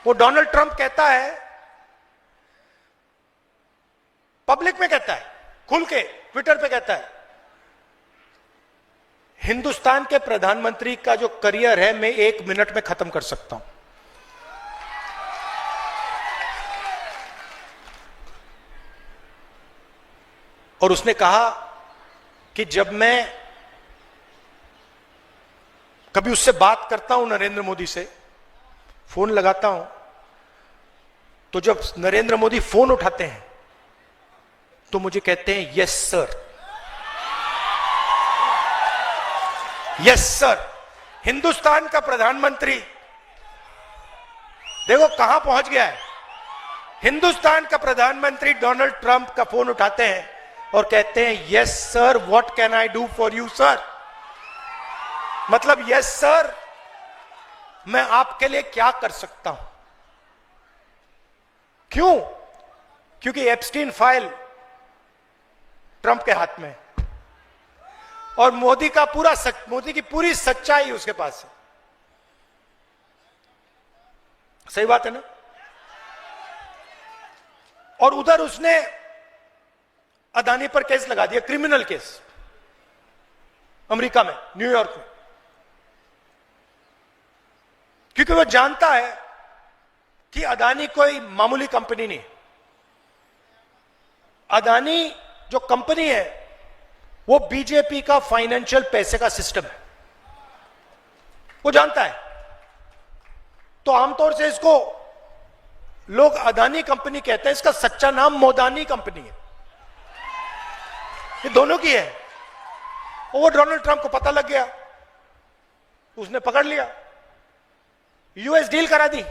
वो Donald Trump कहता है, पब्लिक में कहता है, खुल के ट्विटर पे कहता है, हिंदुस्तान के प्रधानमंत्री का जो करियर है मैं 1 मिनट में खत्म कर सकता हूं। और उसने कहा कि जब मैं कभी उससे बात करता हूं, नरेंद्र मोदी से फोन लगाता हूं, तो जब नरेंद्र मोदी फोन उठाते हैं तो मुझे कहते हैं yes sir, yes sir. Hindustan का प्रधानमंत्री देखो कहां पहुंच गया है। हिंदुस्तान का प्रधानमंत्री डोनाल्ड ट्रंप का फोन उठाते हैं और कहते हैं yes sir, what can I do for you sir. मतलब यस सर, मैं आपके लिए क्या कर सकता हूं। क्यों? क्योंकि एप्स्टीन फाइल ट्रंप के हाथ में है और मोदी की पूरी सच्चाई उसके पास है। सही बात है ना? और उधर उसने अदानी पर केस लगा दिया, क्रिमिनल केस, अमेरिका में, न्यूयॉर्क में, क्योंकि वो जानता है कि अदानी कोई मामूली कंपनी नहीं। अदानी जो कंपनी है वो बीजेपी का फाइनेंशियल पैसे का सिस्टम है, वो जानता है। तो आमतौर से इसको लोग अदानी कंपनी कहते हैं, इसका सच्चा नाम मोदानी कंपनी है। ये दोनों की है। और वो डोनाल्ड ट्रंप को पता लग गया, उसने पकड़ लिया, यूएस डील करा दी।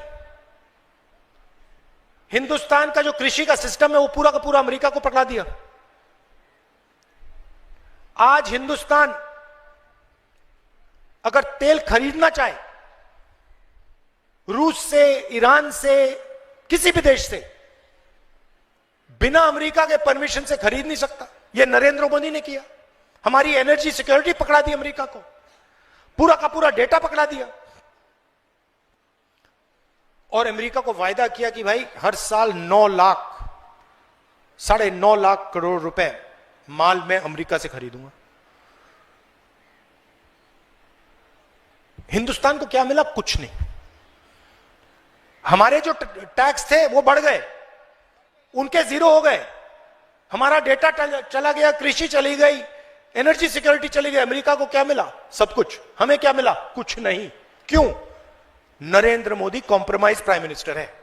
हिंदुस्तान का जो कृषि का सिस्टम है वो पूरा का पूरा अमेरिका को पकड़ा दिया। आज हिंदुस्तान अगर तेल खरीदना चाहे रूस से, ईरान से, किसी भी देश से, बिना अमेरिका के परमिशन से खरीद नहीं सकता। यह नरेंद्र मोदी ने किया। हमारी एनर्जी सिक्योरिटी पकड़ा दी अमेरिका को, पूरा का पूरा डेटा पकड़ा दिया। और अमेरिका को वायदा किया कि भाई हर साल 9 लाख, 9.5 लाख करोड़ रुपए माल मैं अमेरिका से खरीदूंगा। हिंदुस्तान को क्या मिला? कुछ नहीं। हमारे जो टैक्स थे वो बढ़ गए, उनके 0 हो गए। हमारा डेटा चला गया, कृषि चली गई, एनर्जी सिक्योरिटी चली गई। अमेरिका को क्या मिला? सब कुछ। हमें क्या मिला? कुछ नहीं। क्यों? Narendra Modi compromise prime minister है।